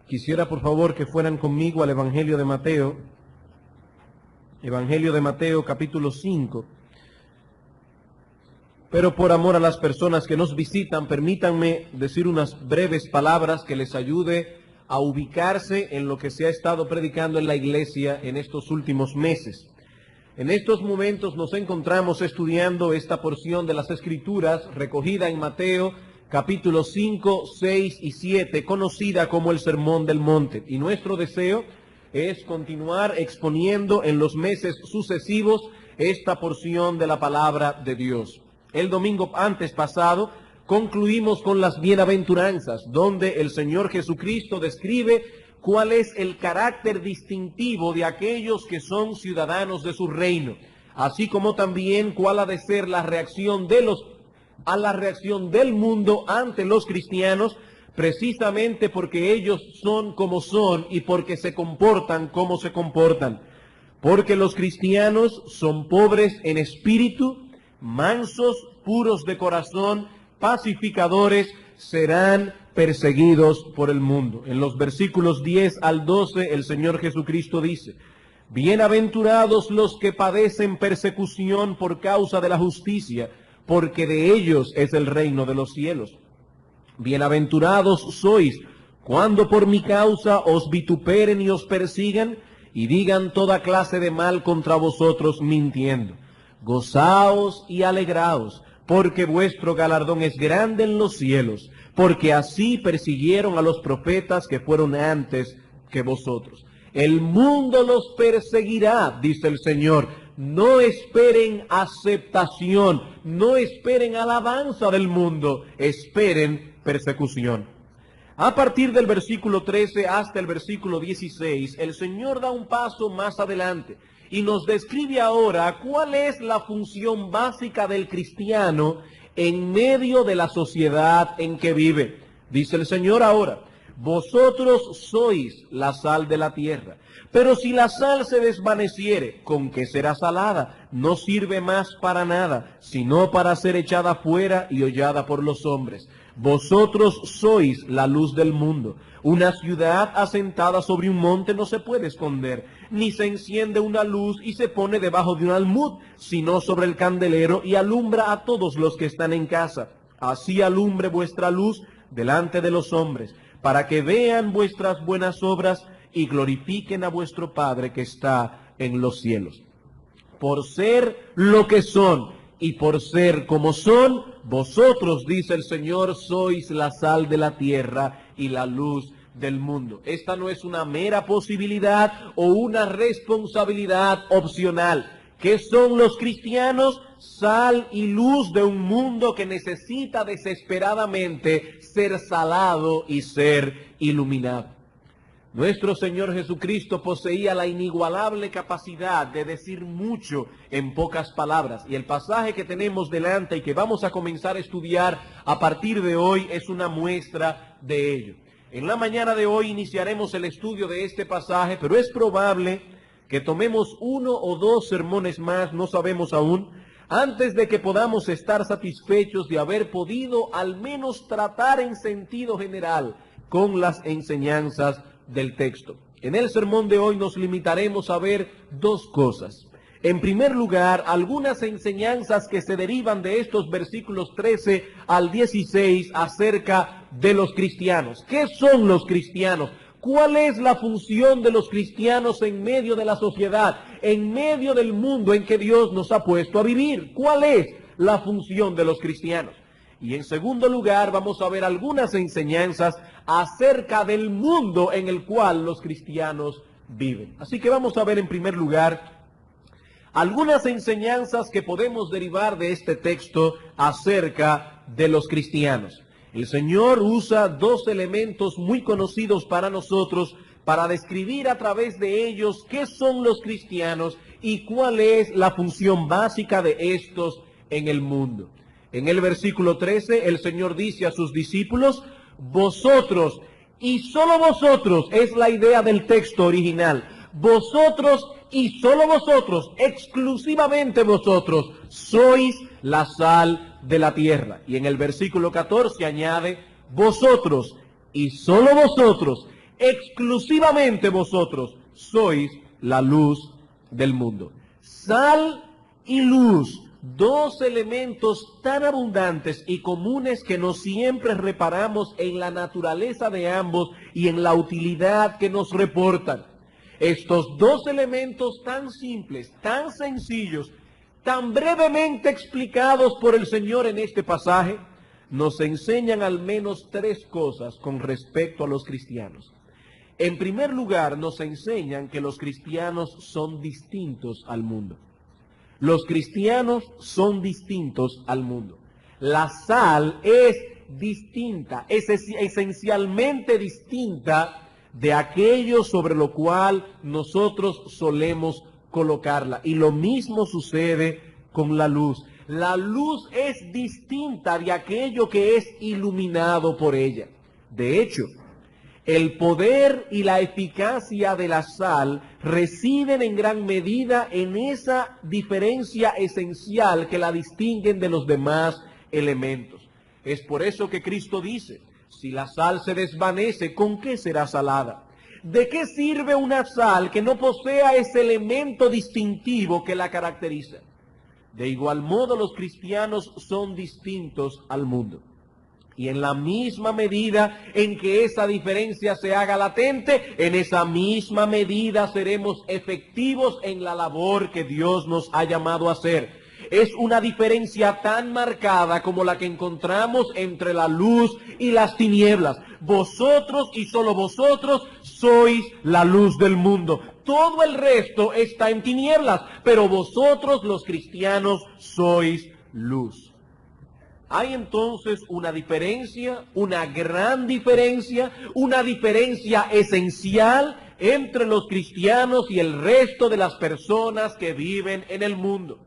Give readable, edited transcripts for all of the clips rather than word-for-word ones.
Quisiera por favor que fueran conmigo al Evangelio de Mateo capítulo 5. Pero por amor a las personas que nos visitan, permítanme decir unas breves palabras que les ayude a ubicarse en lo que se ha estado predicando en la iglesia en estos últimos meses. En estos momentos nos encontramos estudiando esta porción de las Escrituras recogida en Mateo capítulos 5, 6 y 7, conocida como el Sermón del Monte. Y nuestro deseo es continuar exponiendo en los meses sucesivos esta porción de la palabra de Dios. El domingo antes pasado concluimos con las bienaventuranzas, donde el Señor Jesucristo describe cuál es el carácter distintivo de aquellos que son ciudadanos de su reino, así como también cuál ha de ser la reacción a la reacción del mundo ante los cristianos, precisamente porque ellos son como son y porque se comportan como se comportan. Porque los cristianos son pobres en espíritu, mansos, puros de corazón, pacificadores, serán perseguidos por el mundo. En los versículos 10 al 12 el Señor Jesucristo dice: bienaventurados los que padecen persecución por causa de la justicia, porque de ellos es el reino de los cielos. Bienaventurados sois cuando por mi causa os vituperen y os persigan y digan toda clase de mal contra vosotros mintiendo. Gozaos y alegraos, porque vuestro galardón es grande en los cielos, porque así persiguieron a los profetas que fueron antes que vosotros. El mundo los perseguirá, dice el Señor. No esperen aceptación, no esperen alabanza del mundo, esperen persecución. A partir del versículo 13 hasta el versículo 16, el Señor da un paso más adelante y nos describe ahora cuál es la función básica del cristiano en medio de la sociedad en que vive. Dice el Señor ahora: vosotros sois la sal de la tierra, pero si la sal se desvaneciere, ¿con qué será salada? No sirve más para nada, sino para ser echada fuera y hollada por los hombres. Vosotros sois la luz del mundo. Una ciudad asentada sobre un monte no se puede esconder, ni se enciende una luz y se pone debajo de un almud, sino sobre el candelero y alumbra a todos los que están en casa. Así alumbre vuestra luz delante de los hombres, para que vean vuestras buenas obras y glorifiquen a vuestro Padre que está en los cielos. Por ser lo que son y por ser como son, vosotros, dice el Señor, sois la sal de la tierra y la luz del mundo. Esta no es una mera posibilidad o una responsabilidad opcional. ¿Qué son los cristianos? Sal y luz de un mundo que necesita desesperadamente ser salado y ser iluminado. Nuestro Señor Jesucristo poseía la inigualable capacidad de decir mucho en pocas palabras. Y el pasaje que tenemos delante y que vamos a comenzar a estudiar a partir de hoy es una muestra de ello. En la mañana de hoy iniciaremos el estudio de este pasaje, pero es probable que tomemos uno o dos sermones más, no sabemos aún, antes de que podamos estar satisfechos de haber podido al menos tratar en sentido general con las enseñanzas del texto. En el sermón de hoy nos limitaremos a ver dos cosas. En primer lugar, algunas enseñanzas que se derivan de estos versículos 13 al 16 acerca de los cristianos. ¿Qué son los cristianos? ¿Cuál es la función de los cristianos en medio de la sociedad, en medio del mundo en que Dios nos ha puesto a vivir? ¿Cuál es la función de los cristianos? Y en segundo lugar, vamos a ver algunas enseñanzas acerca del mundo en el cual los cristianos viven. Así que vamos a ver en primer lugar algunas enseñanzas que podemos derivar de este texto acerca de los cristianos. El Señor usa dos elementos muy conocidos para nosotros para describir a través de ellos qué son los cristianos y cuál es la función básica de estos en el mundo. En el versículo 13, el Señor dice a sus discípulos: vosotros, y solo vosotros, es la idea del texto original. Vosotros y solo vosotros, exclusivamente vosotros, sois la sal de la tierra. Y en el versículo 14 añade: vosotros y solo vosotros, exclusivamente vosotros sois la luz del mundo. Sal y luz, dos elementos tan abundantes y comunes que no siempre reparamos en la naturaleza de ambos y en la utilidad que nos reportan. Estos dos elementos tan simples, tan sencillos, tan brevemente explicados por el Señor en este pasaje, nos enseñan al menos tres cosas con respecto a los cristianos. En primer lugar, nos enseñan que los cristianos son distintos al mundo. Los cristianos son distintos al mundo. La sal es distinta, es esencialmente distinta de aquello sobre lo cual nosotros solemos colocarla. Y lo mismo sucede con la luz. La luz es distinta de aquello que es iluminado por ella. De hecho, el poder y la eficacia de la sal residen en gran medida en esa diferencia esencial que la distinguen de los demás elementos. Es por eso que Cristo dice, si la sal se desvanece, ¿con qué será salada? ¿De qué sirve una sal que no posea ese elemento distintivo que la caracteriza? De igual modo, los cristianos son distintos al mundo. Y en la misma medida en que esa diferencia se haga latente, en esa misma medida seremos efectivos en la labor que Dios nos ha llamado a hacer. Es una diferencia tan marcada como la que encontramos entre la luz y las tinieblas. Vosotros y solo vosotros sois la luz del mundo. Todo el resto está en tinieblas, pero vosotros los cristianos sois luz. Hay entonces una diferencia, una gran diferencia, una diferencia esencial entre los cristianos y el resto de las personas que viven en el mundo.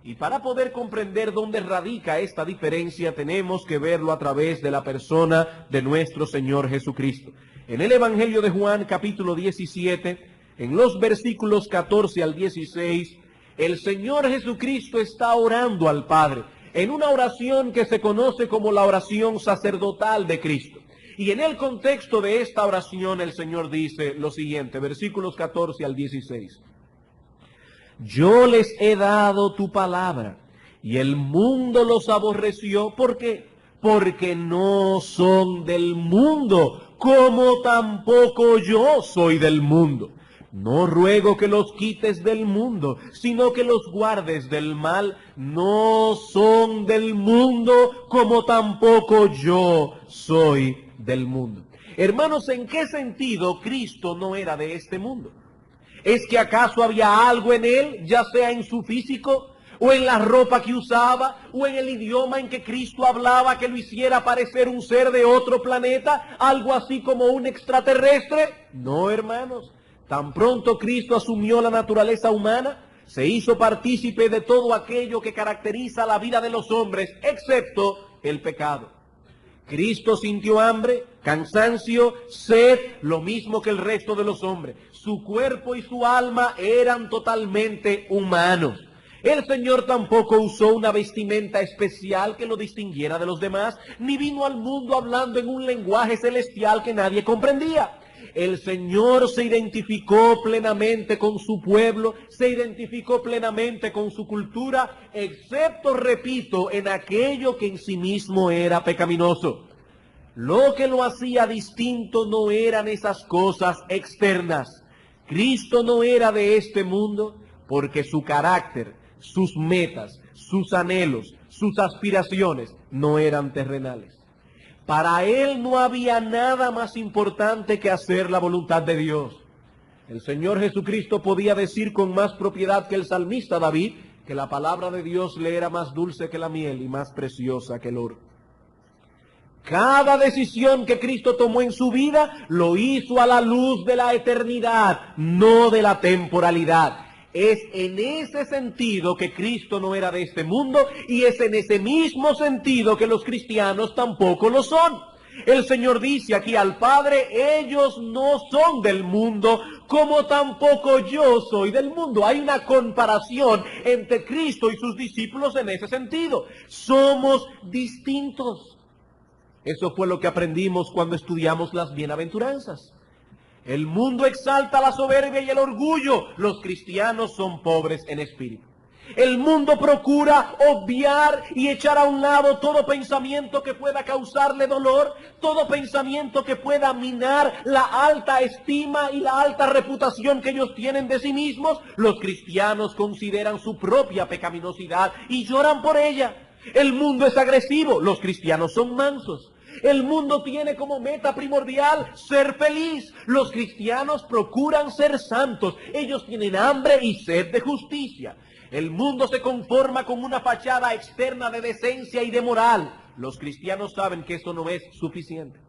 Y para poder comprender dónde radica esta diferencia, tenemos que verlo a través de la persona de nuestro Señor Jesucristo. En el Evangelio de Juan, capítulo 17, en los versículos 14 al 16, el Señor Jesucristo está orando al Padre, en una oración que se conoce como la oración sacerdotal de Cristo. Y en el contexto de esta oración el Señor dice lo siguiente, versículos 14 al 16. Yo les he dado tu palabra, y el mundo los aborreció. ¿Por qué? Porque no son del mundo, como tampoco yo soy del mundo. No ruego que los quites del mundo, sino que los guardes del mal. No son del mundo, como tampoco yo soy del mundo. Hermanos, ¿en qué sentido Cristo no era de este mundo? ¿Es que acaso había algo en él, ya sea en su físico, o en la ropa que usaba, o en el idioma en que Cristo hablaba, que lo hiciera parecer un ser de otro planeta, algo así como un extraterrestre? No, hermanos. Tan pronto Cristo asumió la naturaleza humana, se hizo partícipe de todo aquello que caracteriza la vida de los hombres, excepto el pecado. Cristo sintió hambre, cansancio, sed, lo mismo que el resto de los hombres. Su cuerpo y su alma eran totalmente humanos. El Señor tampoco usó una vestimenta especial que lo distinguiera de los demás, ni vino al mundo hablando en un lenguaje celestial que nadie comprendía. El Señor se identificó plenamente con su pueblo, se identificó plenamente con su cultura, excepto, repito, en aquello que en sí mismo era pecaminoso. Lo que lo hacía distinto no eran esas cosas externas. Cristo no era de este mundo porque su carácter, sus metas, sus anhelos, sus aspiraciones no eran terrenales. Para él no había nada más importante que hacer la voluntad de Dios. El Señor Jesucristo podía decir con más propiedad que el salmista David que la palabra de Dios le era más dulce que la miel y más preciosa que el oro. Cada decisión que Cristo tomó en su vida lo hizo a la luz de la eternidad, no de la temporalidad. Es en ese sentido que Cristo no era de este mundo y es en ese mismo sentido que los cristianos tampoco lo son. El Señor dice aquí al Padre, ellos no son del mundo, como tampoco yo soy del mundo. Hay una comparación entre Cristo y sus discípulos en ese sentido. Somos distintos. Eso fue lo que aprendimos cuando estudiamos las bienaventuranzas. El mundo exalta la soberbia y el orgullo. Los cristianos son pobres en espíritu. El mundo procura obviar y echar a un lado todo pensamiento que pueda causarle dolor, todo pensamiento que pueda minar la alta estima y la alta reputación que ellos tienen de sí mismos. Los cristianos consideran su propia pecaminosidad y lloran por ella. El mundo es agresivo, los cristianos son mansos. El mundo tiene como meta primordial ser feliz. Los cristianos procuran ser santos. Ellos tienen hambre y sed de justicia. El mundo se conforma con una fachada externa de decencia y de moral. Los cristianos saben que eso no es suficiente,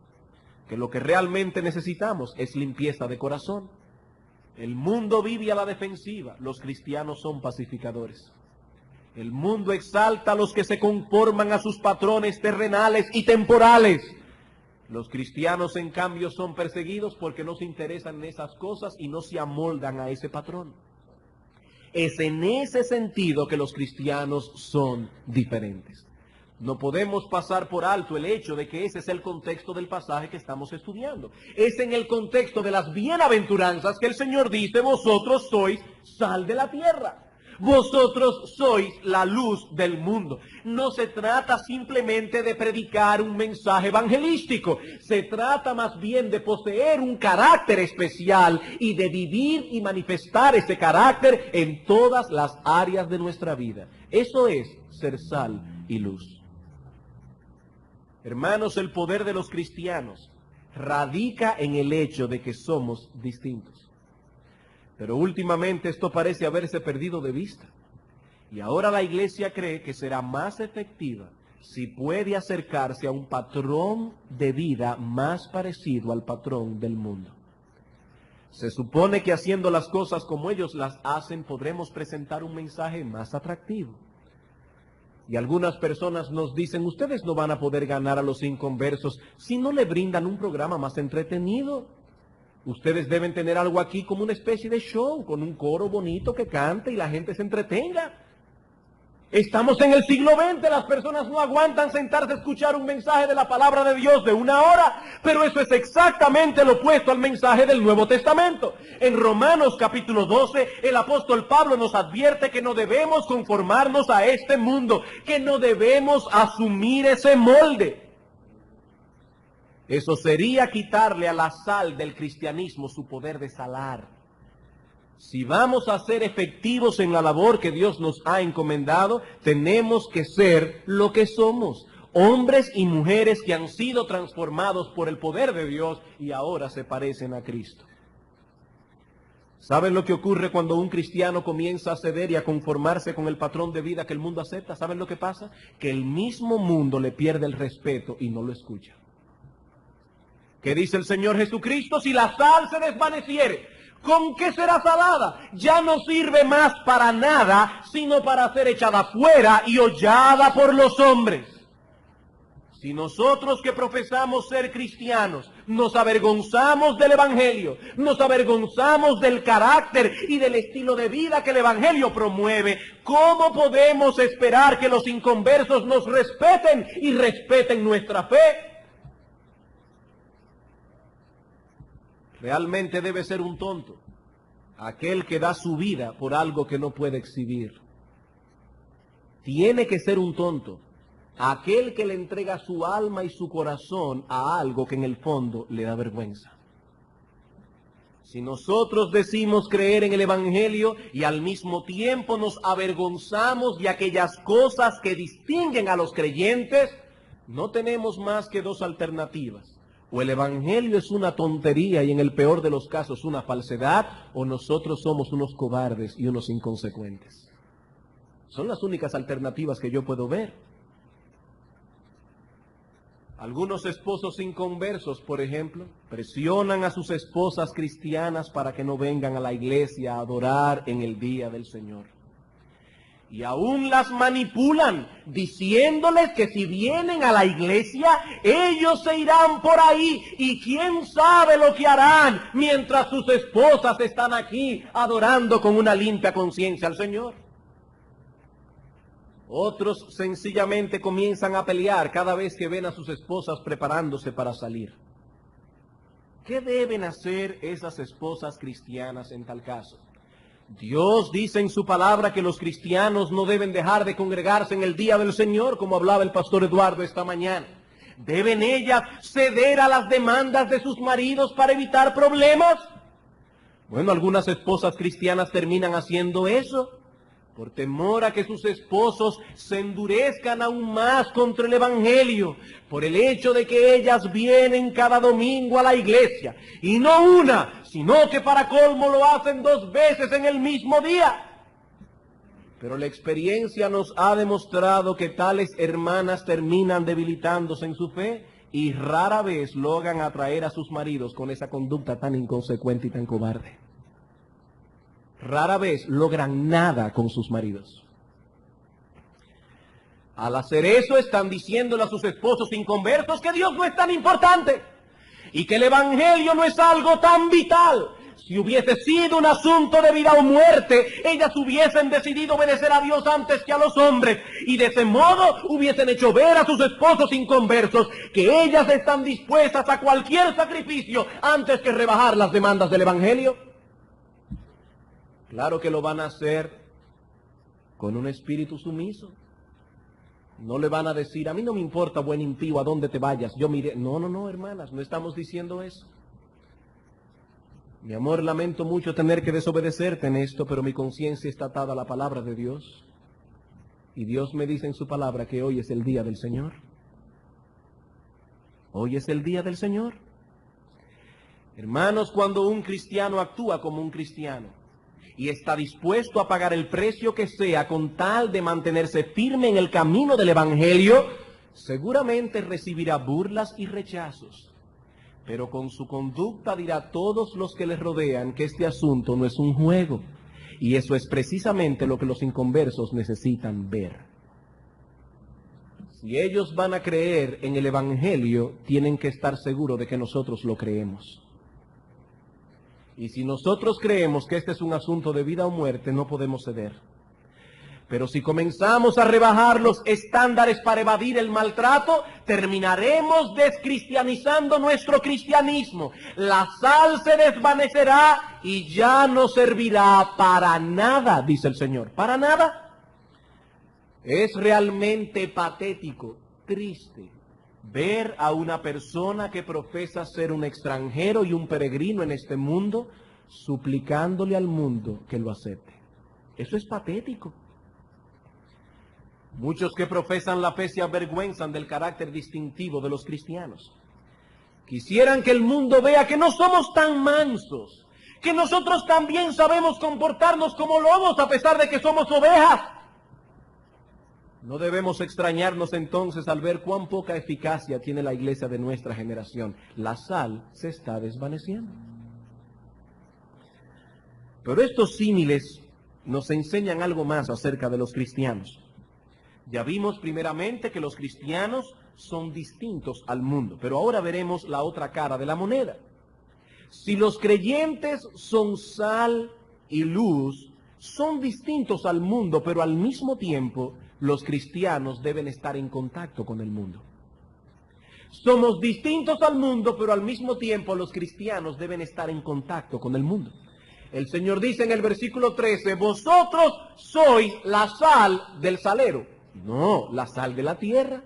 que lo que realmente necesitamos es limpieza de corazón. El mundo vive a la defensiva, los cristianos son pacificadores. El mundo exalta a los que se conforman a sus patrones terrenales y temporales. Los cristianos, en cambio, son perseguidos porque no se interesan en esas cosas y no se amoldan a ese patrón. Es en ese sentido que los cristianos son diferentes. No podemos pasar por alto el hecho de que ese es el contexto del pasaje que estamos estudiando. Es en el contexto de las bienaventuranzas que el Señor dice: vosotros sois sal de la tierra. Vosotros sois la luz del mundo. No se trata simplemente de predicar un mensaje evangelístico. Se trata más bien de poseer un carácter especial y de vivir y manifestar ese carácter en todas las áreas de nuestra vida. Eso es ser sal y luz. Hermanos, el poder de los cristianos radica en el hecho de que somos distintos. Pero últimamente esto parece haberse perdido de vista. Y ahora la iglesia cree que será más efectiva si puede acercarse a un patrón de vida más parecido al patrón del mundo. Se supone que haciendo las cosas como ellos las hacen podremos presentar un mensaje más atractivo. Y algunas personas nos dicen: ustedes no van a poder ganar a los inconversos si no le brindan un programa más entretenido. Ustedes deben tener algo aquí como una especie de show, con un coro bonito que cante y la gente se entretenga. Estamos en el siglo XX, las personas no aguantan sentarse a escuchar un mensaje de la palabra de Dios de 1 hora, pero eso es exactamente lo opuesto al mensaje del Nuevo Testamento. En Romanos capítulo 12, el apóstol Pablo nos advierte que no debemos conformarnos a este mundo, que no debemos asumir ese molde. Eso sería quitarle a la sal del cristianismo su poder de salar. Si vamos a ser efectivos en la labor que Dios nos ha encomendado, tenemos que ser lo que somos: hombres y mujeres que han sido transformados por el poder de Dios y ahora se parecen a Cristo. ¿Saben lo que ocurre cuando un cristiano comienza a ceder y a conformarse con el patrón de vida que el mundo acepta? ¿Saben lo que pasa? Que el mismo mundo le pierde el respeto y no lo escucha. ¿Qué dice el Señor Jesucristo? Si la sal se desvaneciere, ¿con qué será salada? Ya no sirve más para nada, sino para ser echada fuera y hollada por los hombres. Si nosotros que profesamos ser cristianos nos avergonzamos del Evangelio, nos avergonzamos del carácter y del estilo de vida que el Evangelio promueve, ¿cómo podemos esperar que los inconversos nos respeten y respeten nuestra fe? Realmente debe ser un tonto aquel que da su vida por algo que no puede exhibir. Tiene que ser un tonto aquel que le entrega su alma y su corazón a algo que en el fondo le da vergüenza. Si nosotros decimos creer en el Evangelio y al mismo tiempo nos avergonzamos de aquellas cosas que distinguen a los creyentes, no tenemos más que dos alternativas. O el Evangelio es una tontería y en el peor de los casos una falsedad, o nosotros somos unos cobardes y unos inconsecuentes. Son las únicas alternativas que yo puedo ver. Algunos esposos inconversos, por ejemplo, presionan a sus esposas cristianas para que no vengan a la iglesia a adorar en el día del Señor. Y aún las manipulan, diciéndoles que si vienen a la iglesia, ellos se irán por ahí y quién sabe lo que harán mientras sus esposas están aquí adorando con una limpia conciencia al Señor. Otros sencillamente comienzan a pelear cada vez que ven a sus esposas preparándose para salir. ¿Qué deben hacer esas esposas cristianas en tal caso? Dios dice en su palabra que los cristianos no deben dejar de congregarse en el día del Señor, como hablaba el pastor Eduardo esta mañana. ¿Deben ellas ceder a las demandas de sus maridos para evitar problemas? Bueno, algunas esposas cristianas terminan haciendo eso por temor a que sus esposos se endurezcan aún más contra el Evangelio, por el hecho de que ellas vienen cada domingo a la iglesia, y no una, sino que para colmo lo hacen 2 veces en el mismo día. Pero la experiencia nos ha demostrado que tales hermanas terminan debilitándose en su fe y rara vez logran atraer a sus maridos con esa conducta tan inconsecuente y tan cobarde. Rara vez logran nada con sus maridos. Al hacer eso están diciéndole a sus esposos inconversos que Dios no es tan importante y que el Evangelio no es algo tan vital. Si hubiese sido un asunto de vida o muerte, ellas hubiesen decidido obedecer a Dios antes que a los hombres, y de ese modo hubiesen hecho ver a sus esposos inconversos que ellas están dispuestas a cualquier sacrificio antes que rebajar las demandas del Evangelio. Claro que lo van a hacer con un espíritu sumiso. No le van a decir, a mí no me importa, buen impío, a dónde te vayas, yo miré. No, hermanas, no estamos diciendo eso. Mi amor, lamento mucho tener que desobedecerte en esto, pero mi conciencia está atada a la palabra de Dios. Y Dios me dice en su palabra que hoy es el día del Señor. Hoy es el día del Señor. Hermanos, cuando un cristiano actúa como un cristiano y está dispuesto a pagar el precio que sea con tal de mantenerse firme en el camino del Evangelio, seguramente recibirá burlas y rechazos. Pero con su conducta dirá a todos los que le rodean que este asunto no es un juego. Y eso es precisamente lo que los inconversos necesitan ver. Si ellos van a creer en el Evangelio, tienen que estar seguros de que nosotros lo creemos. Y si nosotros creemos que este es un asunto de vida o muerte, no podemos ceder. Pero si comenzamos a rebajar los estándares para evadir el maltrato, terminaremos descristianizando nuestro cristianismo. La sal se desvanecerá y ya no servirá para nada, dice el Señor. ¿Para nada? Es realmente patético, triste, ver a una persona que profesa ser un extranjero y un peregrino en este mundo, suplicándole al mundo que lo acepte. Eso es patético. Muchos que profesan la fe se avergüenzan del carácter distintivo de los cristianos. Quisieran que el mundo vea que no somos tan mansos, que nosotros también sabemos comportarnos como lobos a pesar de que somos ovejas. No debemos extrañarnos entonces al ver cuán poca eficacia tiene la iglesia de nuestra generación. La sal se está desvaneciendo. Pero estos símiles nos enseñan algo más acerca de los cristianos. Ya vimos primeramente que los cristianos son distintos al mundo, pero ahora veremos la otra cara de la moneda. Si los creyentes son sal y luz, son distintos al mundo, pero al mismo tiempo los cristianos deben estar en contacto con el mundo. Somos distintos al mundo, pero al mismo tiempo los cristianos deben estar en contacto con el mundo. El Señor dice en el versículo 13, vosotros sois la sal del salero. No, la sal de la tierra.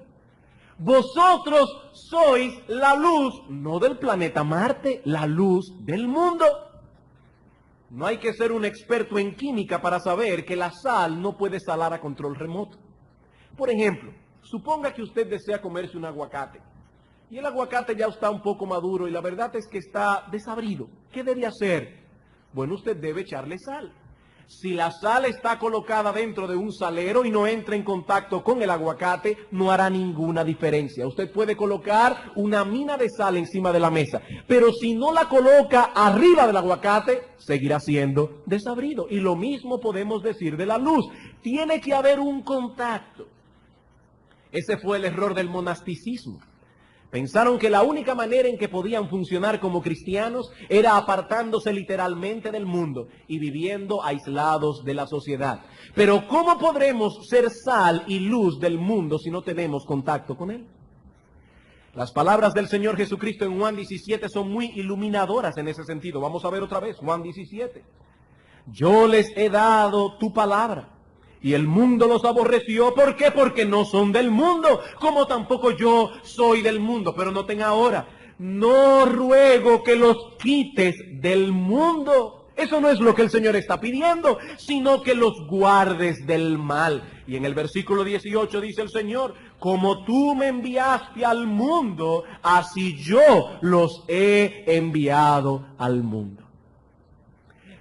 Vosotros sois la luz, no del planeta Marte, la luz del mundo. No hay que ser un experto en química para saber que la sal no puede salar a control remoto. Por ejemplo, suponga que usted desea comerse un aguacate. Y el aguacate ya está un poco maduro y la verdad es que está desabrido. ¿Qué debe hacer? Bueno, usted debe echarle sal. Si la sal está colocada dentro de un salero y no entra en contacto con el aguacate, no hará ninguna diferencia. Usted puede colocar una mina de sal encima de la mesa, pero si no la coloca arriba del aguacate, seguirá siendo desabrido. Y lo mismo podemos decir de la luz. Tiene que haber un contacto. Ese fue el error del monasticismo. Pensaron que la única manera en que podían funcionar como cristianos era apartándose literalmente del mundo y viviendo aislados de la sociedad. Pero ¿cómo podremos ser sal y luz del mundo si no tenemos contacto con él? Las palabras del Señor Jesucristo en Juan 17 son muy iluminadoras en ese sentido. Vamos a ver otra vez, Juan 17. Yo les he dado tu palabra, y el mundo los aborreció. ¿Por qué? Porque no son del mundo, como tampoco yo soy del mundo. Pero noten ahora, no ruego que los quites del mundo. Eso no es lo que el Señor está pidiendo, sino que los guardes del mal. Y en el versículo 18 dice el Señor, como tú me enviaste al mundo, así yo los he enviado al mundo.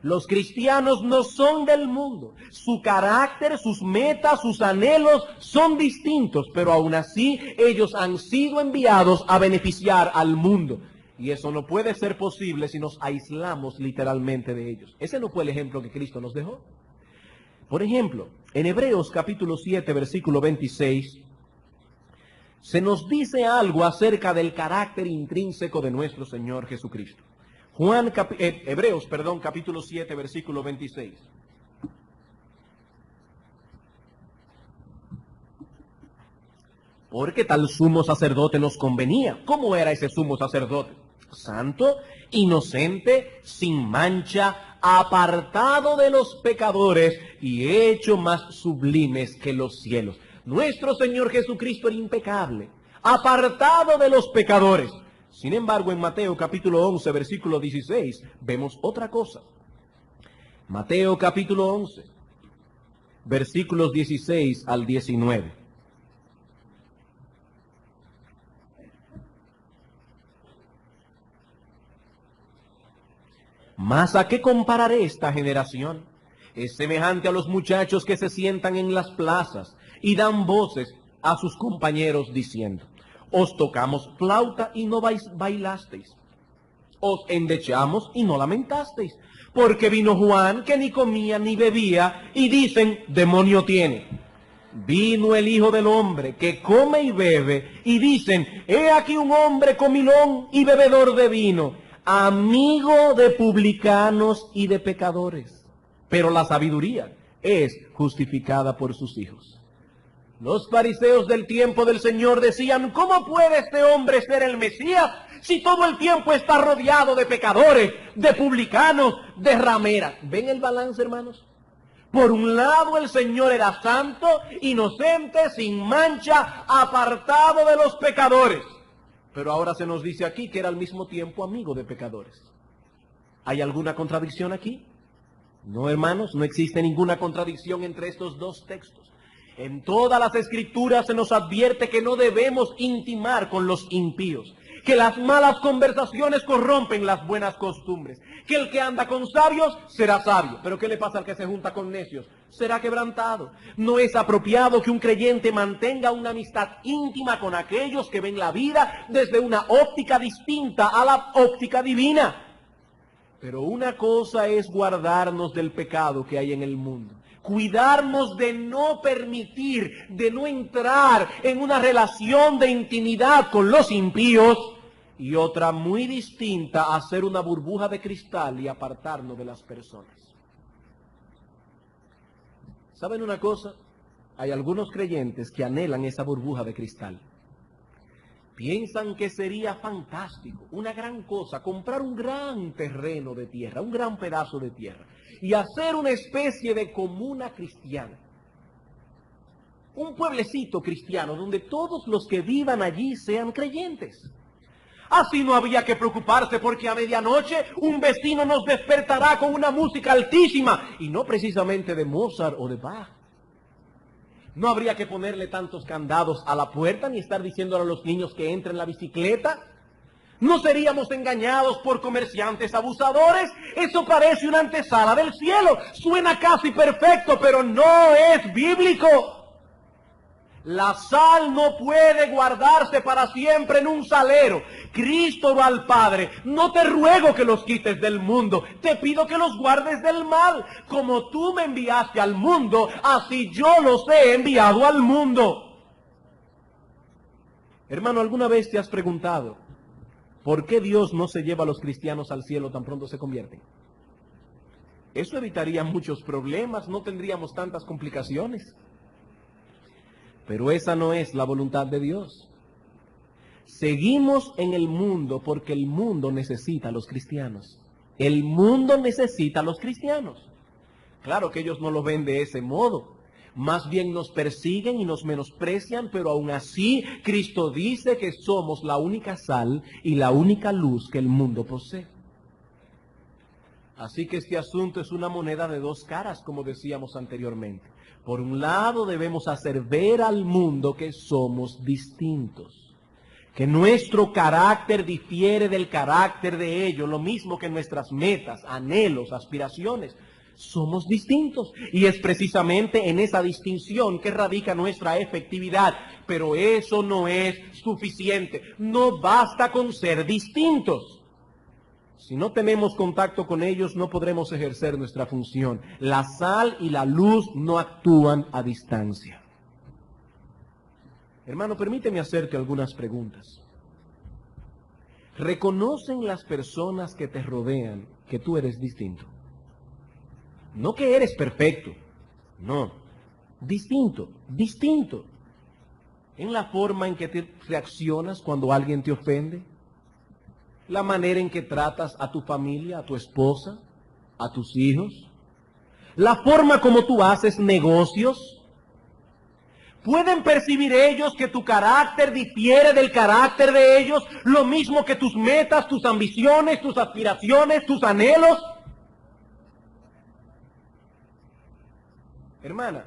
Los cristianos no son del mundo. Su carácter, sus metas, sus anhelos son distintos, pero aún así ellos han sido enviados a beneficiar al mundo. Y eso no puede ser posible si nos aislamos literalmente de ellos. Ese no fue el ejemplo que Cristo nos dejó. Por ejemplo, en Hebreos capítulo 7, versículo 26, se nos dice algo acerca del carácter intrínseco de nuestro Señor Jesucristo. Hebreos, capítulo 7, versículo 26. Porque tal sumo sacerdote nos convenía. ¿Cómo era ese sumo sacerdote? Santo, inocente, sin mancha, apartado de los pecadores y hecho más sublimes que los cielos. Nuestro Señor Jesucristo era impecable, apartado de los pecadores. Sin embargo, en Mateo capítulo 11, versículo 16, vemos otra cosa. Mateo capítulo 11, versículos 16 al 19. Mas ¿a qué compararé esta generación? Es semejante a los muchachos que se sientan en las plazas y dan voces a sus compañeros diciendo, os tocamos flauta y no bailasteis, os endechamos y no lamentasteis, porque vino Juan que ni comía ni bebía y dicen, demonio tiene. Vino el Hijo del Hombre que come y bebe y dicen, he aquí un hombre comilón y bebedor de vino, amigo de publicanos y de pecadores. Pero la sabiduría es justificada por sus hijos. Los fariseos del tiempo del Señor decían, ¿cómo puede este hombre ser el Mesías si todo el tiempo está rodeado de pecadores, de publicanos, de rameras? ¿Ven el balance, hermanos? Por un lado el Señor era santo, inocente, sin mancha, apartado de los pecadores. Pero ahora se nos dice aquí que era al mismo tiempo amigo de pecadores. ¿Hay alguna contradicción aquí? No, hermanos, no existe ninguna contradicción entre estos dos textos. En todas las escrituras se nos advierte que no debemos intimar con los impíos, que las malas conversaciones corrompen las buenas costumbres, que el que anda con sabios será sabio. Pero ¿qué le pasa al que se junta con necios? Será quebrantado. No es apropiado que un creyente mantenga una amistad íntima con aquellos que ven la vida desde una óptica distinta a la óptica divina. Pero una cosa es guardarnos del pecado que hay en el mundo, cuidarnos de no permitir, de no entrar en una relación de intimidad con los impíos, y otra muy distinta, hacer una burbuja de cristal y apartarnos de las personas. ¿Saben una cosa? Hay algunos creyentes que anhelan esa burbuja de cristal. Piensan que sería fantástico, una gran cosa, comprar un gran terreno de tierra, un gran pedazo de tierra, y hacer una especie de comuna cristiana. Un pueblecito cristiano donde todos los que vivan allí sean creyentes. Así no había que preocuparse porque a medianoche un vecino nos despertará con una música altísima, y no precisamente de Mozart o de Bach. No habría que ponerle tantos candados a la puerta, ni estar diciéndole a los niños que entren en la bicicleta. No seríamos engañados por comerciantes abusadores. Eso parece una antesala del cielo. Suena casi perfecto, pero no es bíblico. La sal no puede guardarse para siempre en un salero. Cristo va al Padre. No te ruego que los quites del mundo, te pido que los guardes del mal. Como tú me enviaste al mundo, así yo los he enviado al mundo. Hermano, ¿alguna vez te has preguntado por qué Dios no se lleva a los cristianos al cielo tan pronto se convierten? Eso evitaría muchos problemas, no tendríamos tantas complicaciones. Pero esa no es la voluntad de Dios. Seguimos en el mundo porque el mundo necesita a los cristianos. El mundo necesita a los cristianos. Claro que ellos no lo ven de ese modo. Más bien nos persiguen y nos menosprecian, pero aún así Cristo dice que somos la única sal y la única luz que el mundo posee. Así que este asunto es una moneda de dos caras, como decíamos anteriormente. Por un lado debemos hacer ver al mundo que somos distintos, que nuestro carácter difiere del carácter de ellos, lo mismo que nuestras metas, anhelos, aspiraciones. Somos distintos y es precisamente en esa distinción que radica nuestra efectividad. Pero eso no es suficiente. No basta con ser distintos. Si no tenemos contacto con ellos, no podremos ejercer nuestra función. La sal y la luz no actúan a distancia. Hermano, permíteme hacerte algunas preguntas. ¿Reconocen las personas que te rodean que tú eres distinto? No que eres perfecto, no, distinto, distinto. En la forma en que te reaccionas cuando alguien te ofende, la manera en que tratas a tu familia, a tu esposa, a tus hijos, la forma como tú haces negocios. ¿Pueden percibir ellos que tu carácter difiere del carácter de ellos, lo mismo que tus metas, tus ambiciones, tus aspiraciones, tus anhelos? Hermana,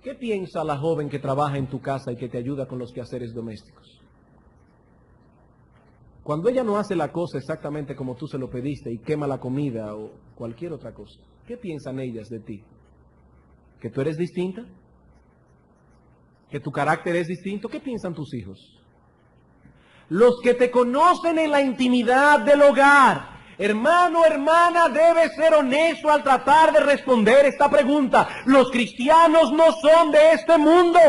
¿qué piensa la joven que trabaja en tu casa y que te ayuda con los quehaceres domésticos? Cuando ella no hace la cosa exactamente como tú se lo pediste y quema la comida o cualquier otra cosa, ¿qué piensan ellas de ti? ¿Que tú eres distinta? ¿Que tu carácter es distinto? ¿Qué piensan tus hijos? Los que te conocen en la intimidad del hogar. Hermano, hermana, debe ser honesto al tratar de responder esta pregunta. Los cristianos no son de este mundo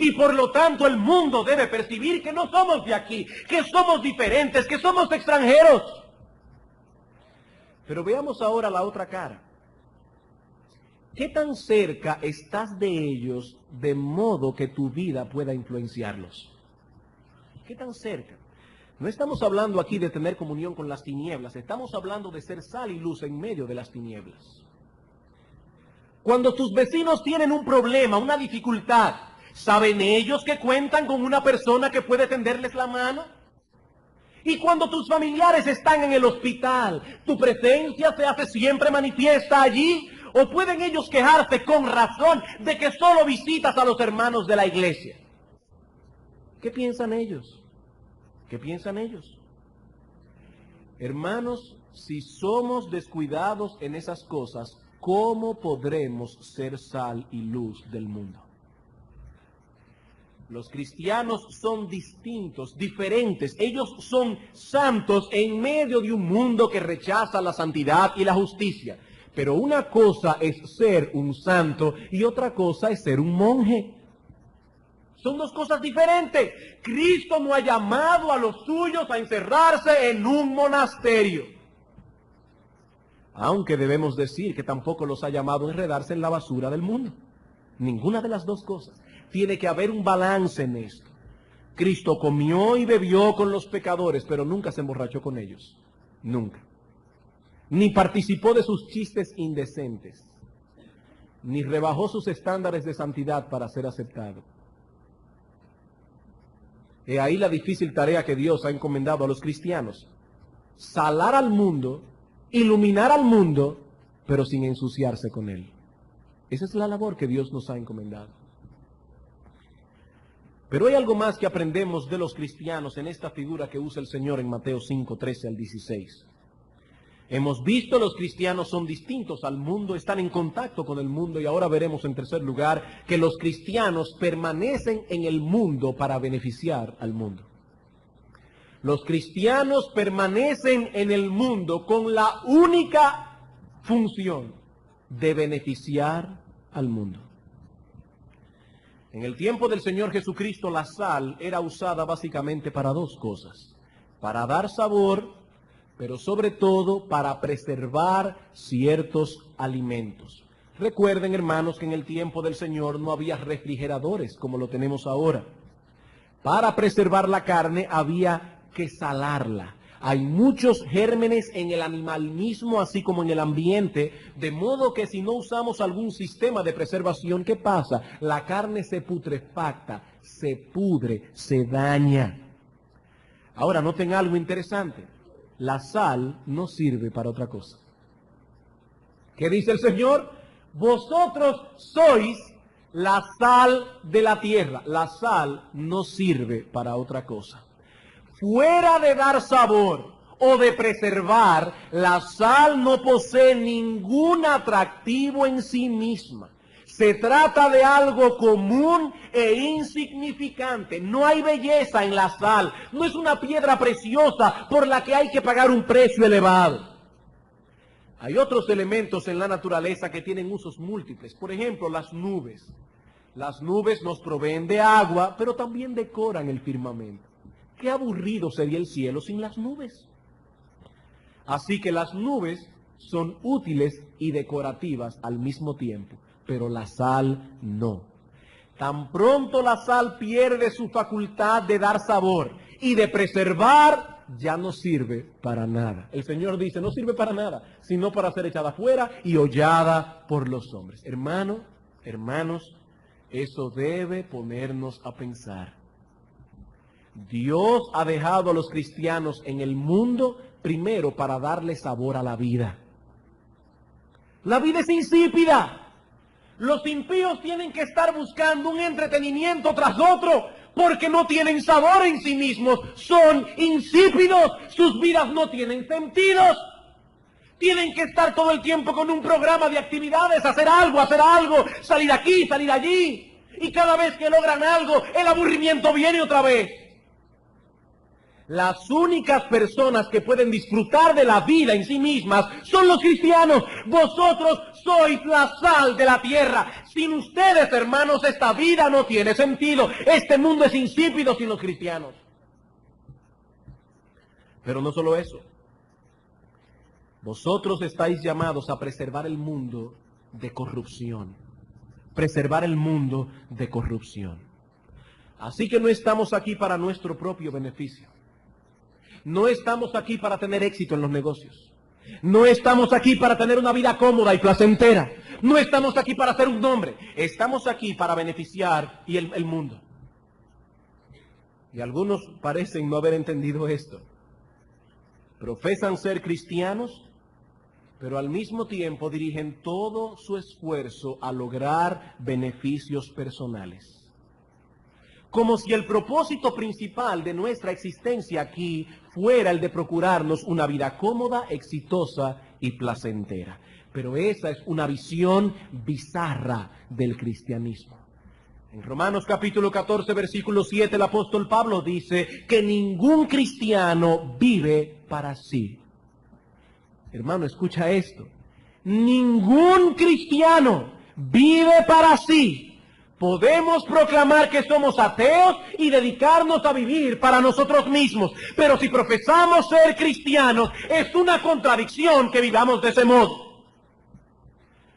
y por lo tanto el mundo debe percibir que no somos de aquí, que somos diferentes, que somos extranjeros. Pero veamos ahora la otra cara. ¿Qué tan cerca estás de ellos de modo que tu vida pueda influenciarlos? ¿Qué tan cerca? No estamos hablando aquí de tener comunión con las tinieblas, estamos hablando de ser sal y luz en medio de las tinieblas. Cuando tus vecinos tienen un problema, una dificultad, ¿saben ellos que cuentan con una persona que puede tenderles la mano? Y cuando tus familiares están en el hospital, ¿tu presencia se hace siempre manifiesta allí? ¿O pueden ellos quejarse con razón de que solo visitas a los hermanos de la iglesia? ¿Qué piensan ellos? ¿Qué piensan ellos? Hermanos, si somos descuidados en esas cosas, ¿cómo podremos ser sal y luz del mundo? Los cristianos son distintos, diferentes. Ellos son santos en medio de un mundo que rechaza la santidad y la justicia. Pero una cosa es ser un santo y otra cosa es ser un monje. Son dos cosas diferentes. Cristo no ha llamado a los suyos a encerrarse en un monasterio. Aunque debemos decir que tampoco los ha llamado a enredarse en la basura del mundo. Ninguna de las dos cosas. Tiene que haber un balance en esto. Cristo comió y bebió con los pecadores, pero nunca se emborrachó con ellos. Nunca. Ni participó de sus chistes indecentes. Ni rebajó sus estándares de santidad para ser aceptado. He ahí la difícil tarea que Dios ha encomendado a los cristianos. Salar al mundo, iluminar al mundo, pero sin ensuciarse con él. Esa es la labor que Dios nos ha encomendado. Pero hay algo más que aprendemos de los cristianos en esta figura que usa el Señor en Mateo 5, 13 al 16. Hemos visto los cristianos son distintos al mundo, están en contacto con el mundo y ahora veremos en tercer lugar que los cristianos permanecen en el mundo para beneficiar al mundo. Los cristianos permanecen en el mundo con la única función de beneficiar al mundo. En el tiempo del Señor Jesucristo la sal era usada básicamente para dos cosas: para dar sabor, pero sobre todo para preservar ciertos alimentos. Recuerden, hermanos, que en el tiempo del Señor no había refrigeradores como lo tenemos ahora. Para preservar la carne había que salarla. Hay muchos gérmenes en el animal mismo, así como en el ambiente, de modo que si no usamos algún sistema de preservación, ¿qué pasa? La carne se putrefacta, se pudre, se daña. Ahora, noten algo interesante. La sal no sirve para otra cosa. ¿Qué dice el Señor? Vosotros sois la sal de la tierra. La sal no sirve para otra cosa. Fuera de dar sabor o de preservar, la sal no posee ningún atractivo en sí misma. Se trata de algo común e insignificante. No hay belleza en la sal. No es una piedra preciosa por la que hay que pagar un precio elevado. Hay otros elementos en la naturaleza que tienen usos múltiples. Por ejemplo, las nubes. Las nubes nos proveen de agua, pero también decoran el firmamento. Qué aburrido sería el cielo sin las nubes. Así que las nubes son útiles y decorativas al mismo tiempo, pero la sal no. Tan pronto la sal pierde su facultad de dar sabor y de preservar, ya no sirve para nada. El Señor dice, no sirve para nada, sino para ser echada fuera y hollada por los hombres. Hermanos, eso debe ponernos a pensar. Dios ha dejado a los cristianos en el mundo primero para darle sabor a la vida. La vida es insípida. Los impíos tienen que estar buscando un entretenimiento tras otro porque no tienen sabor en sí mismos. Son insípidos. Sus vidas no tienen sentidos. Tienen que estar todo el tiempo con un programa de actividades, hacer algo, salir aquí, salir allí. Y cada vez que logran algo, el aburrimiento viene otra vez. Las únicas personas que pueden disfrutar de la vida en sí mismas son los cristianos. Vosotros sois la sal de la tierra. Sin ustedes, hermanos, esta vida no tiene sentido. Este mundo es insípido sin los cristianos. Pero no solo eso. Vosotros estáis llamados a preservar el mundo de corrupción. Preservar el mundo de corrupción. Así que no estamos aquí para nuestro propio beneficio. No estamos aquí para tener éxito en los negocios. No estamos aquí para tener una vida cómoda y placentera. No estamos aquí para hacer un nombre. Estamos aquí para beneficiar el mundo. Y algunos parecen no haber entendido esto. Profesan ser cristianos, pero al mismo tiempo dirigen todo su esfuerzo a lograr beneficios personales. Como si el propósito principal de nuestra existencia aquí fuera el de procurarnos una vida cómoda, exitosa y placentera. Pero esa es una visión bizarra del cristianismo. En Romanos capítulo 14, versículo 7, el apóstol Pablo dice que ningún cristiano vive para sí. Hermano, escucha esto. Ningún cristiano vive para sí. Podemos proclamar que somos ateos y dedicarnos a vivir para nosotros mismos. Pero si profesamos ser cristianos, es una contradicción que vivamos de ese modo.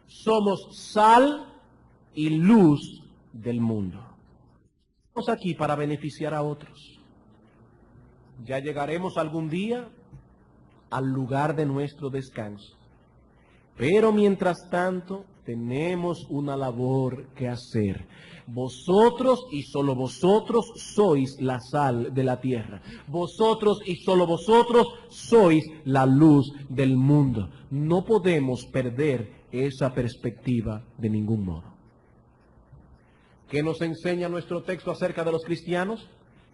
Somos sal y luz del mundo. Estamos aquí para beneficiar a otros. Ya llegaremos algún día al lugar de nuestro descanso. Pero mientras tanto, tenemos una labor que hacer. Vosotros y solo vosotros sois la sal de la tierra. Vosotros y solo vosotros sois la luz del mundo. No podemos perder esa perspectiva de ningún modo. ¿Qué nos enseña nuestro texto acerca de los cristianos?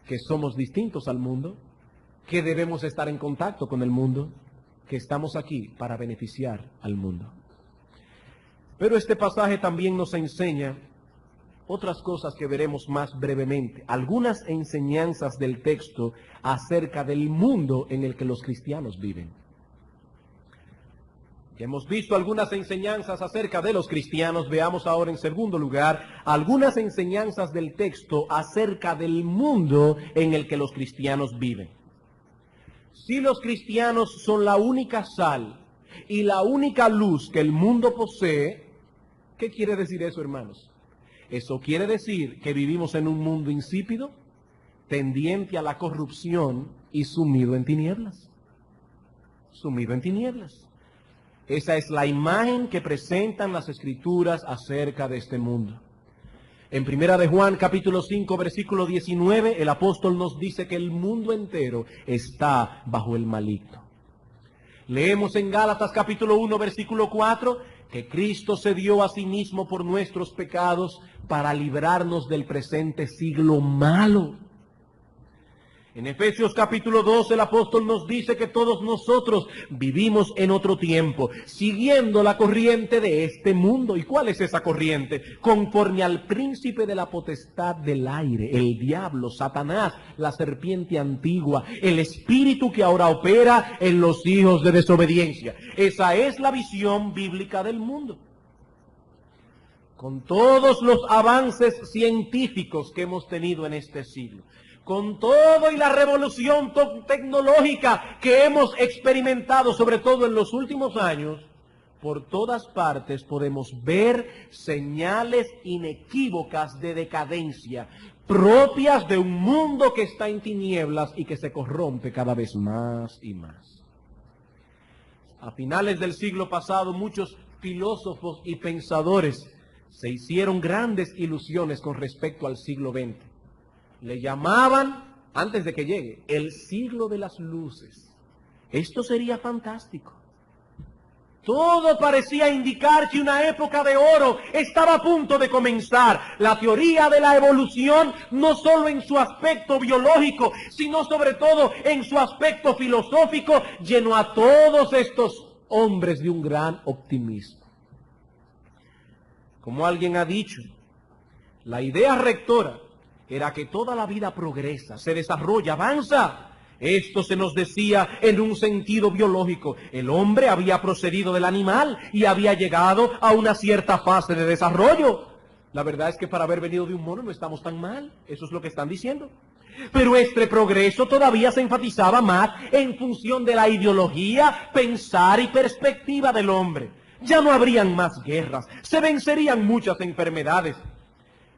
Que somos distintos al mundo, que debemos estar en contacto con el mundo, que estamos aquí para beneficiar al mundo. Pero este pasaje también nos enseña otras cosas que veremos más brevemente, algunas enseñanzas del texto acerca del mundo en el que los cristianos viven. Ya hemos visto algunas enseñanzas acerca de los cristianos, veamos ahora en segundo lugar algunas enseñanzas del texto acerca del mundo en el que los cristianos viven. Si los cristianos son la única sal y la única luz que el mundo posee, ¿qué quiere decir eso, hermanos? ¿Eso quiere decir que vivimos en un mundo insípido? tendiente a la corrupción y sumido en tinieblas. Sumido en tinieblas. Esa es la imagen que presentan las Escrituras acerca de este mundo. En Primera de Juan, capítulo 5, versículo 19, el apóstol nos dice que el mundo entero está bajo el maligno. Leemos en Gálatas, capítulo 1, versículo 4, que Cristo se dio a sí mismo por nuestros pecados para librarnos del presente siglo malo. En Efesios capítulo 2 el apóstol nos dice que todos nosotros vivimos en otro tiempo, siguiendo la corriente de este mundo. ¿Y cuál es esa corriente? Conforme al príncipe de la potestad del aire, el diablo, Satanás, la serpiente antigua, el espíritu que ahora opera en los hijos de desobediencia. Esa es la visión bíblica del mundo. Con todos los avances científicos que hemos tenido en este siglo, con todo y la revolución tecnológica que hemos experimentado, sobre todo en los últimos años, por todas partes podemos ver señales inequívocas de decadencia, propias de un mundo que está en tinieblas y que se corrompe cada vez más y más. A finales del siglo pasado, muchos filósofos y pensadores se hicieron grandes ilusiones con respecto al siglo XX. Le llamaban, antes de que llegue, el siglo de las luces. Esto sería fantástico. Todo parecía indicar que una época de oro estaba a punto de comenzar. La teoría de la evolución, no solo en su aspecto biológico, sino sobre todo en su aspecto filosófico, llenó a todos estos hombres de un gran optimismo. Como alguien ha dicho, la idea rectora era que toda la vida progresa, se desarrolla, avanza. Esto se nos decía en un sentido biológico. El hombre había procedido del animal y había llegado a una cierta fase de desarrollo. La verdad es que para haber venido de un mono no estamos tan mal. Eso es lo que están diciendo. Pero este progreso todavía se enfatizaba más en función de la ideología, pensar y perspectiva del hombre. Ya no habrían más guerras, se vencerían muchas enfermedades.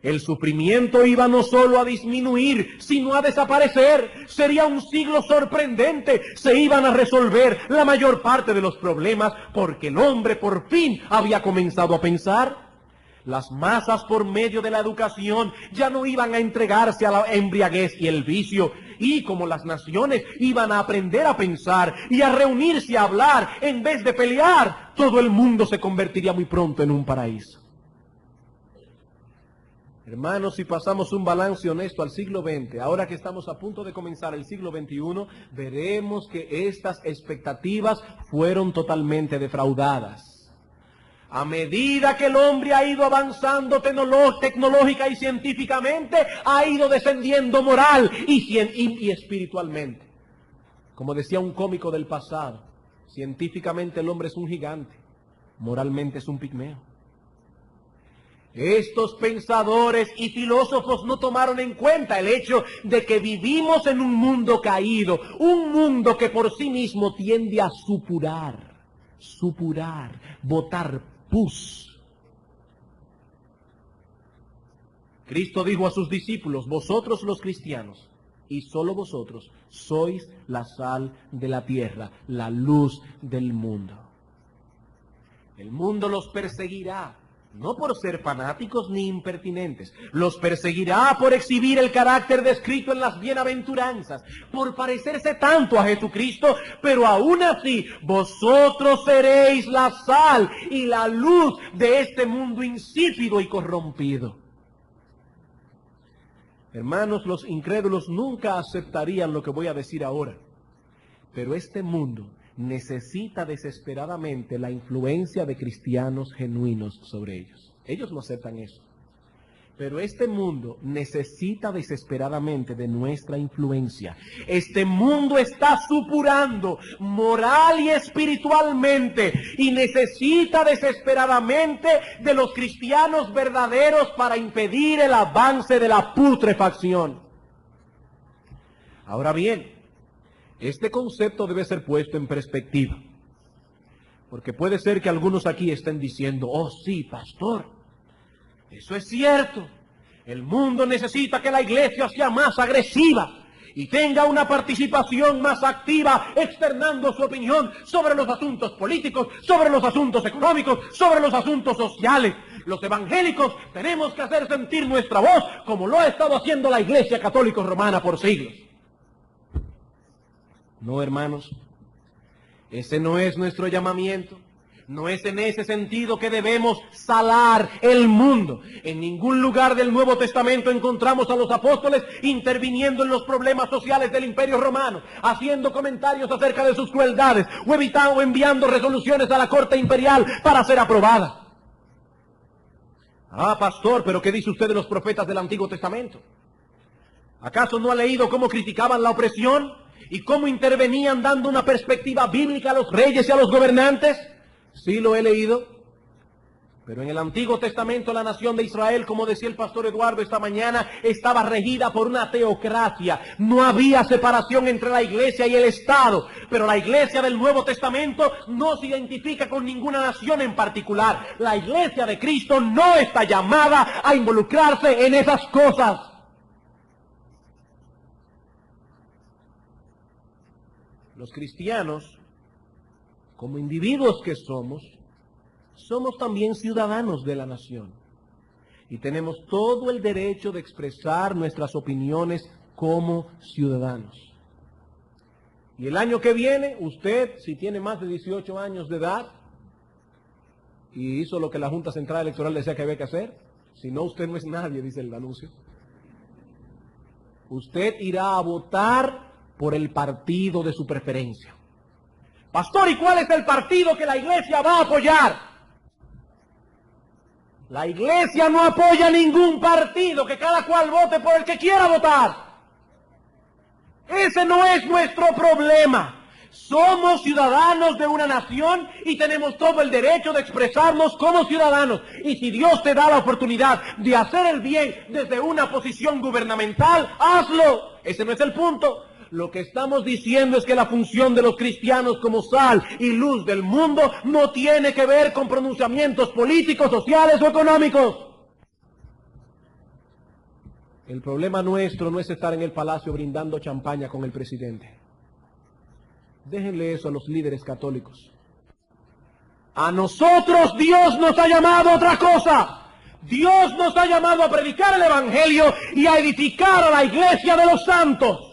El sufrimiento iba no solo a disminuir, sino a desaparecer. Sería un siglo sorprendente. Se iban a resolver la mayor parte de los problemas porque el hombre por fin había comenzado a pensar. Las masas por medio de la educación ya no iban a entregarse a la embriaguez y el vicio. Y como las naciones iban a aprender a pensar y a reunirse a hablar en vez de pelear, todo el mundo se convertiría muy pronto en un paraíso. Hermanos, si pasamos un balance honesto al siglo XX, ahora que estamos a punto de comenzar el siglo XXI, veremos que estas expectativas fueron totalmente defraudadas. A medida que el hombre ha ido avanzando tecnológica y científicamente, ha ido descendiendo moral y espiritualmente. Como decía un cómico del pasado, científicamente el hombre es un gigante, moralmente es un pigmeo. Estos pensadores y filósofos no tomaron en cuenta el hecho de que vivimos en un mundo caído, un mundo que por sí mismo tiende a supurar, botar pus. Cristo dijo a sus discípulos, vosotros los cristianos, y solo vosotros, sois la sal de la tierra, la luz del mundo. El mundo los perseguirá. No por ser fanáticos ni impertinentes. Los perseguirá por exhibir el carácter descrito en las bienaventuranzas, por parecerse tanto a Jesucristo, pero aún así vosotros seréis la sal y la luz de este mundo insípido y corrompido. Hermanos, los incrédulos nunca aceptarían lo que voy a decir ahora, pero este mundo necesita desesperadamente la influencia de cristianos genuinos sobre ellos. Ellos no aceptan eso. Pero este mundo necesita desesperadamente de nuestra influencia. Este mundo está supurando moral y espiritualmente y necesita desesperadamente de los cristianos verdaderos para impedir el avance de la putrefacción. Ahora bien, este concepto debe ser puesto en perspectiva, porque puede ser que algunos aquí estén diciendo, oh sí, pastor, eso es cierto, El mundo necesita que la iglesia sea más agresiva y tenga una participación más activa, externando su opinión sobre los asuntos políticos, sobre los asuntos económicos, sobre los asuntos sociales. Los evangélicos tenemos que hacer sentir nuestra voz, como lo ha estado haciendo la Iglesia Católica Romana por siglos. No, hermanos, ese no es nuestro llamamiento. No es en ese sentido que debemos salar el mundo. En ningún lugar del Nuevo Testamento encontramos a los apóstoles interviniendo en los problemas sociales del Imperio Romano, haciendo comentarios acerca de sus crueldades, o enviando resoluciones a la corte imperial para ser aprobadas. Ah, pastor, ¿pero qué dice usted de los profetas del Antiguo Testamento? ¿Acaso no ha leído cómo criticaban la opresión y cómo intervenían dando una perspectiva bíblica a los reyes y a los gobernantes? Sí, lo he leído, pero en el Antiguo Testamento la nación de Israel, como decía el pastor Eduardo esta mañana, estaba regida por una teocracia. No había separación entre la iglesia y el Estado, pero la iglesia del Nuevo Testamento no se identifica con ninguna nación en particular. La iglesia de Cristo no está llamada a involucrarse en esas cosas. Los cristianos, como individuos que somos también ciudadanos de la nación. Y tenemos todo el derecho de expresar nuestras opiniones como ciudadanos. Y el año que viene, usted, si tiene más de 18 años de edad, y hizo lo que la Junta Central Electoral decía que había que hacer, si no, usted no es nadie, dice el anuncio, usted irá a votar por el partido de su preferencia. Pastor, ¿y cuál es el partido que la iglesia va a apoyar? La iglesia no apoya ningún partido, que cada cual vote por el que quiera votar. Ese no es nuestro problema. Somos ciudadanos de una nación y tenemos todo el derecho de expresarnos como ciudadanos. Y si Dios te da la oportunidad de hacer el bien desde una posición gubernamental, hazlo. Ese no es el punto. Lo que estamos diciendo es que la función de los cristianos como sal y luz del mundo no tiene que ver con pronunciamientos políticos, sociales o económicos. El problema nuestro no es estar en el palacio brindando champaña con el presidente. Déjenle eso a los líderes católicos. A nosotros Dios nos ha llamado a otra cosa. Dios nos ha llamado a predicar el Evangelio y a edificar a la iglesia de los santos.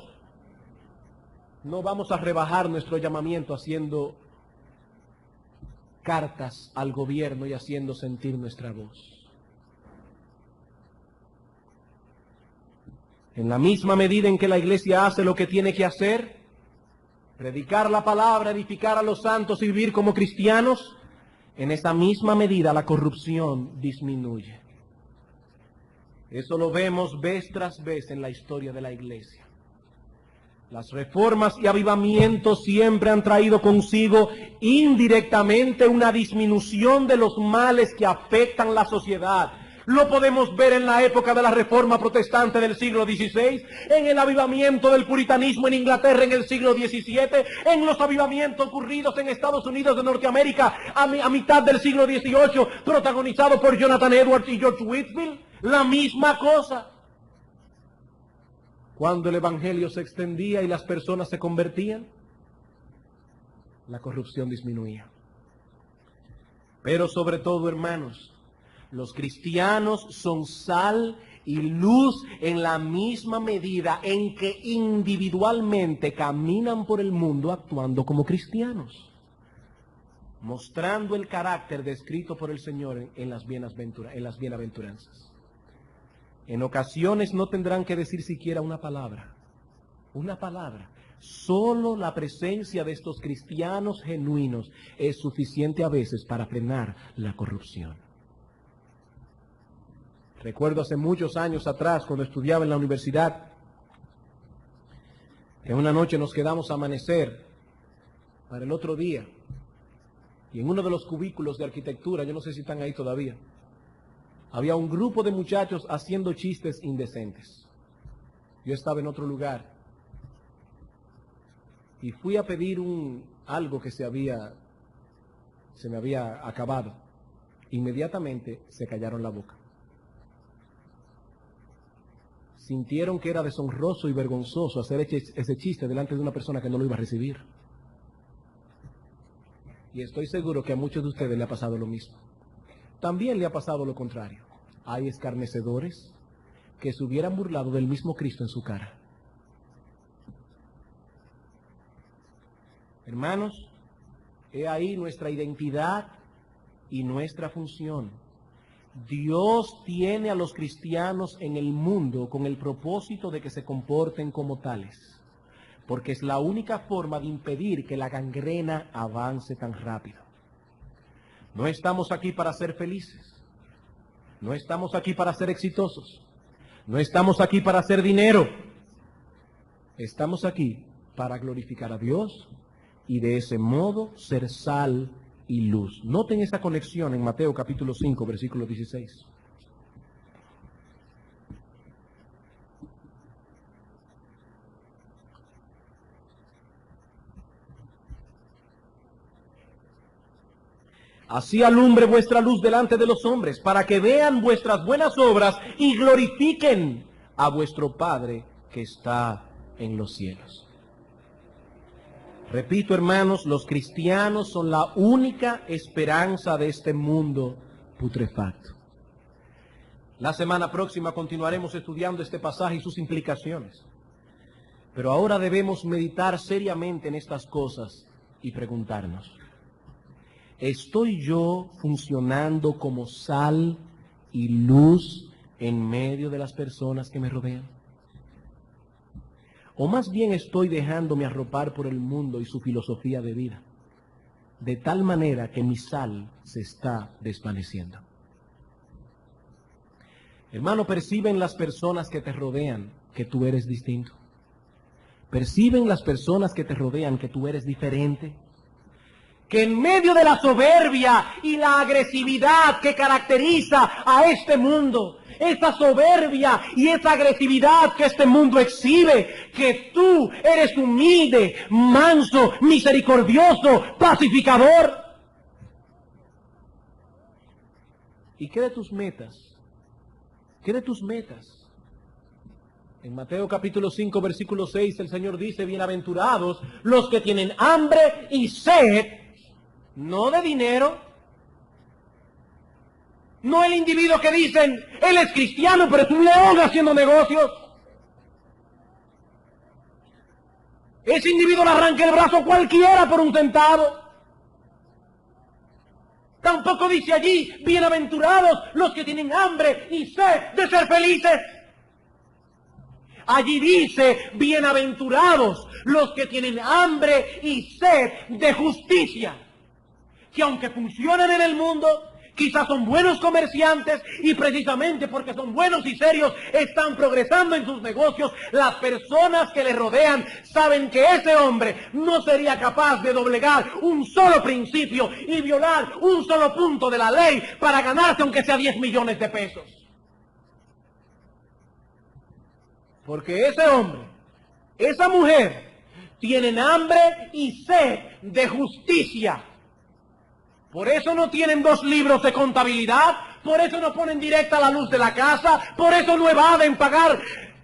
No vamos a rebajar nuestro llamamiento haciendo cartas al gobierno y haciendo sentir nuestra voz. En la misma medida en que la iglesia hace lo que tiene que hacer, predicar la palabra, edificar a los santos y vivir como cristianos, en esa misma medida la corrupción disminuye. Eso lo vemos vez tras vez en la historia de la iglesia. Las reformas y avivamientos siempre han traído consigo indirectamente una disminución de los males que afectan la sociedad. Lo podemos ver en la época de la Reforma Protestante del siglo XVI, en el avivamiento del puritanismo en Inglaterra en el siglo XVII, en los avivamientos ocurridos en Estados Unidos de Norteamérica a mitad del siglo XVIII, protagonizado por Jonathan Edwards y George Whitefield. La misma cosa. Cuando el evangelio se extendía y las personas se convertían, la corrupción disminuía. Pero sobre todo, hermanos, los cristianos son sal y luz en la misma medida en que individualmente caminan por el mundo actuando como cristianos, mostrando el carácter descrito por el Señor en las bienaventuranzas. En ocasiones no tendrán que decir siquiera una palabra. Una palabra. Solo la presencia de estos cristianos genuinos es suficiente a veces para frenar la corrupción. Recuerdo hace muchos años atrás, cuando estudiaba en la universidad, que una noche nos quedamos a amanecer para el otro día. Y en uno de los cubículos de arquitectura, yo no sé si están ahí todavía, había un grupo de muchachos haciendo chistes indecentes. Yo estaba en otro lugar y fui a pedir algo que se me había acabado. Inmediatamente se callaron la boca. sintieron que era deshonroso y vergonzoso hacer ese chiste delante de una persona que no lo iba a recibir. Y estoy seguro que a muchos de ustedes le ha pasado lo mismo. También le ha pasado lo contrario. Hay escarnecedores que se hubieran burlado del mismo Cristo en su cara. Hermanos, he ahí nuestra identidad y nuestra función. Dios tiene a los cristianos en el mundo con el propósito de que se comporten como tales, porque es la única forma de impedir que la gangrena avance tan rápido. No estamos aquí para ser felices, no estamos aquí para ser exitosos, no estamos aquí para hacer dinero, estamos aquí para glorificar a Dios y de ese modo ser sal y luz. Noten esa conexión en Mateo capítulo 5, versículo 16. Así alumbre vuestra luz delante de los hombres, para que vean vuestras buenas obras y glorifiquen a vuestro Padre que está en los cielos. Repito, hermanos, los cristianos son la única esperanza de este mundo putrefacto. La semana próxima continuaremos estudiando este pasaje y sus implicaciones. Pero ahora debemos meditar seriamente en estas cosas y preguntarnos: ¿estoy yo funcionando como sal y luz en medio de las personas que me rodean? ¿O más bien estoy dejándome arropar por el mundo y su filosofía de vida, de tal manera que mi sal se está desvaneciendo? Hermano, ¿perciben las personas que te rodean que tú eres distinto? ¿Perciben las personas que te rodean que tú eres diferente? Que en medio de la soberbia y la agresividad que caracteriza a este mundo, esa soberbia y esa agresividad que este mundo exhibe, que tú eres humilde, manso, misericordioso, pacificador. ¿Y qué de tus metas? ¿Qué de tus metas? En Mateo capítulo 5, versículo 6, el Señor dice: bienaventurados los que tienen hambre y sed, no de dinero, no el individuo que dicen, él es cristiano, pero es un león haciendo negocios. Ese individuo le arranca el brazo a cualquiera por un centavo. Tampoco dice allí, bienaventurados los que tienen hambre y sed de ser felices. Allí dice, bienaventurados los que tienen hambre y sed de justicia. Que aunque funcionan en el mundo, quizás son buenos comerciantes y precisamente porque son buenos y serios están progresando en sus negocios. Las personas que le rodean saben que ese hombre no sería capaz de doblegar un solo principio y violar un solo punto de la ley para ganarse aunque sea 10 millones de pesos. Porque ese hombre, esa mujer, tienen hambre y sed de justicia. Por eso no tienen 2 libros de contabilidad, por eso no ponen directa la luz de la casa, por eso no evaden pagar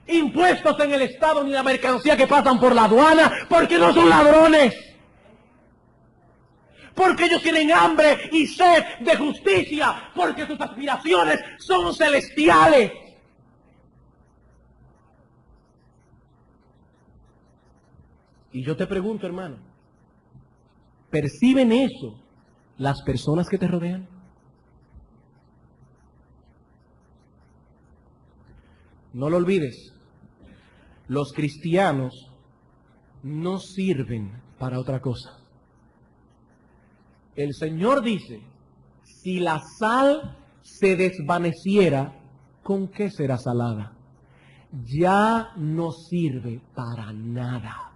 impuestos en el Estado ni la mercancía que pasan por la aduana, porque no son ladrones. Porque ellos tienen hambre y sed de justicia, porque sus aspiraciones son celestiales. Y yo te pregunto, hermano, ¿perciben eso las personas que te rodean? No lo olvides, los cristianos no sirven para otra cosa. El Señor dice, si la sal se desvaneciera, ¿con qué será salada? Ya no sirve para nada.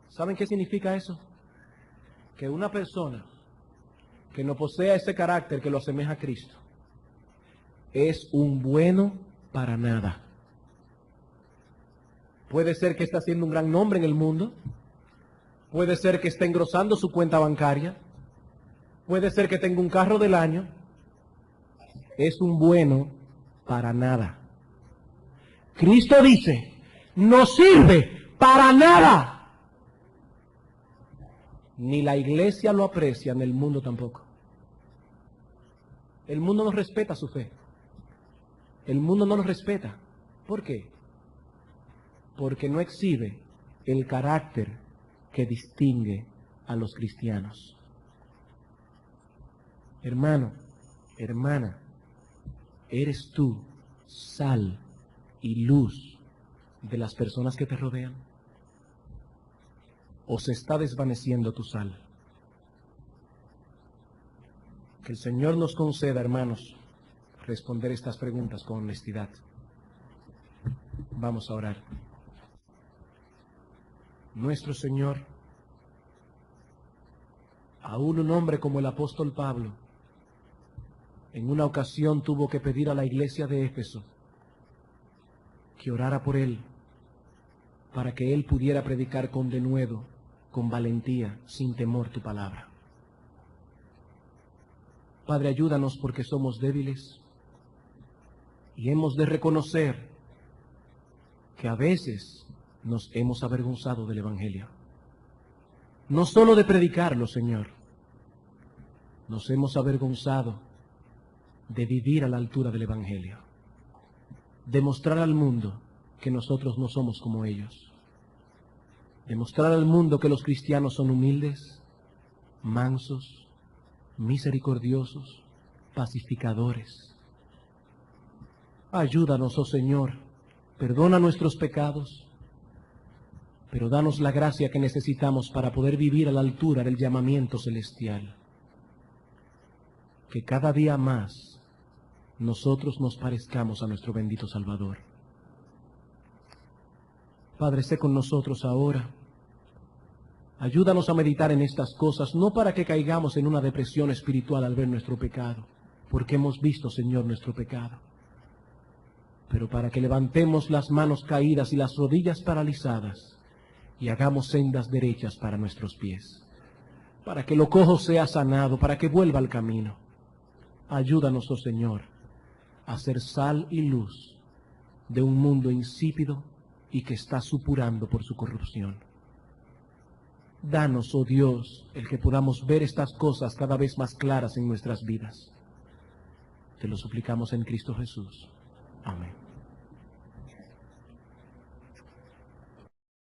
¿Saben qué significa eso? Que una persona que no posea ese carácter que lo asemeja a Cristo es un bueno para nada. Puede ser que esté haciendo un gran nombre en el mundo, puede ser que esté engrosando su cuenta bancaria, puede ser que tenga un carro del año, es un bueno para nada. Cristo dice, no sirve para nada. Ni la iglesia lo aprecia, ni el mundo tampoco. El mundo no respeta su fe. El mundo no lo respeta. ¿Por qué? Porque no exhibe el carácter que distingue a los cristianos. Hermano, hermana, ¿eres tú sal y luz de las personas que te rodean? ¿O se está desvaneciendo tu sal? Que el Señor nos conceda, hermanos, responder estas preguntas con honestidad. Vamos a orar. Nuestro Señor, aún un hombre como el apóstol Pablo, en una ocasión tuvo que pedir a la iglesia de Éfeso que orara por él, para que él pudiera predicar con denuedo, con valentía, sin temor tu palabra. Padre, ayúdanos porque somos débiles y hemos de reconocer que a veces nos hemos avergonzado del Evangelio. No solo de predicarlo, Señor, nos hemos avergonzado de vivir a la altura del Evangelio, de mostrar al mundo que nosotros no somos como ellos, de mostrar al mundo que los cristianos son humildes, mansos, misericordiosos, pacificadores. Ayúdanos, oh Señor, perdona nuestros pecados, pero danos la gracia que necesitamos para poder vivir a la altura del llamamiento celestial. Que cada día más nosotros nos parezcamos a nuestro bendito Salvador. Padre, sé con nosotros ahora. Ayúdanos a meditar en estas cosas, no para que caigamos en una depresión espiritual al ver nuestro pecado, porque hemos visto, Señor, nuestro pecado, pero para que levantemos las manos caídas y las rodillas paralizadas y hagamos sendas derechas para nuestros pies, para que lo cojo sea sanado, para que vuelva al camino. Ayúdanos, oh Señor, a ser sal y luz de un mundo insípido y que está supurando por su corrupción. Danos, oh Dios, el que podamos ver estas cosas cada vez más claras en nuestras vidas. Te lo suplicamos en Cristo Jesús. Amén.